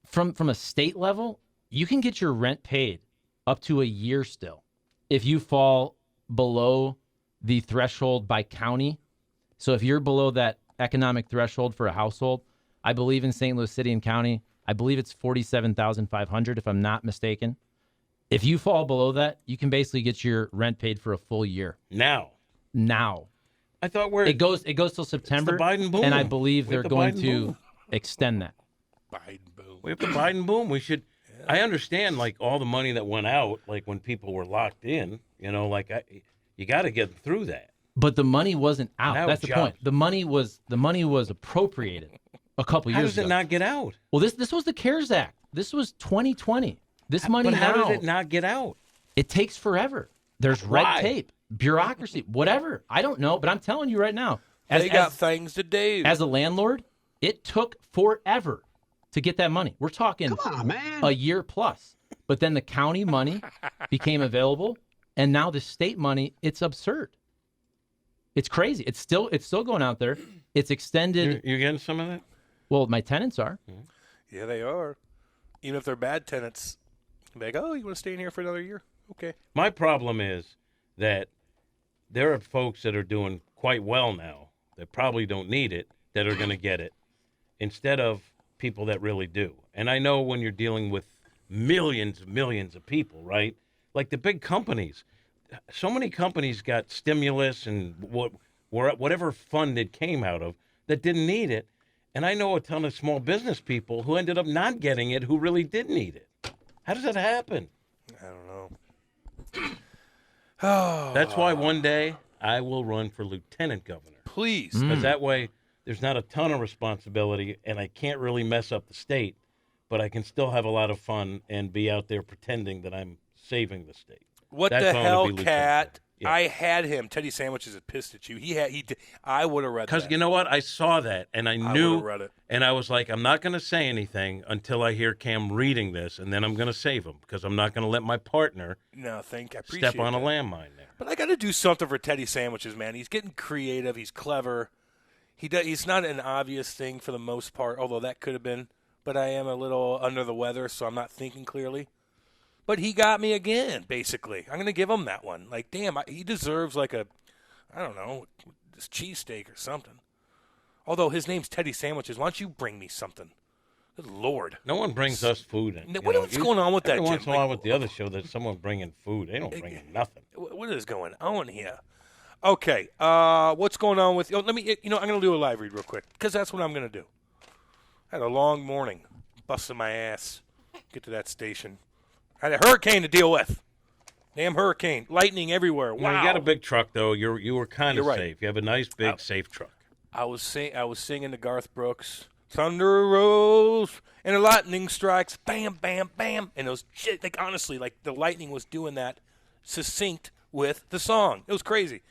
Speaker 1: From a state level, you can get your rent paid up to a year still if you fall below the threshold by county. So if you're below that economic threshold for a household, I believe in St. Louis City and County, I believe it's $47,500 if I'm not mistaken. If you fall below that, you can basically get your rent paid for a full year.
Speaker 2: Now.
Speaker 1: I
Speaker 2: thought
Speaker 1: it goes till September,
Speaker 2: it's the Biden boom.
Speaker 1: And I believe
Speaker 2: We
Speaker 1: they're
Speaker 2: have the
Speaker 1: going
Speaker 2: Biden
Speaker 1: to
Speaker 2: boom.
Speaker 1: extend that.
Speaker 3: Biden boom.
Speaker 2: We have the Biden boom. We should. I understand, like, all the money that went out, like when people were locked in. You know, like you got to get through that.
Speaker 1: But the money wasn't out.
Speaker 2: Now
Speaker 1: That's the
Speaker 2: jobs.
Speaker 1: point. The money was appropriated a couple
Speaker 2: How
Speaker 1: years
Speaker 2: does
Speaker 1: ago.
Speaker 2: it not get out?
Speaker 1: Well, this was the CARES Act. This was 2020. This money
Speaker 2: But how
Speaker 1: now,
Speaker 2: did it not get out?
Speaker 1: it takes forever. There's red
Speaker 2: Why?
Speaker 1: tape, bureaucracy, whatever. I don't know, but I'm telling you right now,
Speaker 3: They got things to do.
Speaker 1: as a landlord, it took forever to get that money. We're talking
Speaker 6: Come on, man.
Speaker 1: a year plus. But then the county money became available, and now the state money, it's absurd. It's crazy. It's still going out there. It's extended.
Speaker 2: You're getting some of that?
Speaker 1: Well, my tenants are.
Speaker 3: Yeah, they are. Even if they're bad tenants, they're like, oh, you want to stay in here for another year? Okay.
Speaker 2: My problem is that there are folks that are doing quite well now that probably don't need it that are going to get it instead of people that really do. And I know when you're dealing with millions of people, right? Like the big companies. So many companies got stimulus and whatever fund it came out of that didn't need it. And I know a ton of small business people who ended up not getting it who really did need it. How does that happen?
Speaker 3: I don't know.
Speaker 2: That's why one day I will run for lieutenant governor.
Speaker 3: Please.
Speaker 2: Because that way there's not a ton of responsibility and I can't really mess up the state, but I can still have a lot of fun and be out there pretending that I'm saving the state.
Speaker 3: What
Speaker 2: That's
Speaker 3: the
Speaker 2: why I wanna
Speaker 3: hell,
Speaker 2: be lieutenant
Speaker 3: Cat?
Speaker 2: governor. Yeah.
Speaker 3: I had him. Teddy Sandwiches had pissed at you. I would have read that.
Speaker 2: Because you know what? I saw that and I
Speaker 3: I
Speaker 2: knew,
Speaker 3: would've read it.
Speaker 2: and I was like, I'm not going to say anything until I hear Cam reading this, and then I'm going to save him because I'm not going to let my partner
Speaker 3: No, I appreciate
Speaker 2: step on a
Speaker 3: that.
Speaker 2: landmine there.
Speaker 3: But I got to do something for Teddy Sandwiches, man. He's getting creative. He's clever. He's not an obvious thing for the most part, although that could have been. But I am a little under the weather, so I'm not thinking clearly. But he got me again, basically. I'm going to give him that one. Like, damn, he deserves like a, I don't know, this cheesesteak or something. Although his name's Teddy Sandwiches. Why don't you bring me something? Good Lord.
Speaker 2: No one brings us food in.
Speaker 3: What's going on with that,
Speaker 2: Every
Speaker 3: Jim?
Speaker 2: once in a while
Speaker 3: Like,
Speaker 2: with the other show, there's someone bringing food. They don't bring in nothing.
Speaker 3: What is going on here? Okay, what's going on with? Let me. I'm going to do a live read real quick because that's what I'm going to do. I had a long morning, busting my ass, get to that station. I had a hurricane to deal with. Damn hurricane, lightning everywhere. Wow.
Speaker 2: You got a big truck though. You were kind of
Speaker 3: You're right.
Speaker 2: safe. You have a nice big safe truck.
Speaker 3: I was singing to Garth Brooks. Thunder rolls and the lightning strikes, bam, bam, bam, and those shit. Like honestly, like the lightning was doing that succinct with the song. It was crazy.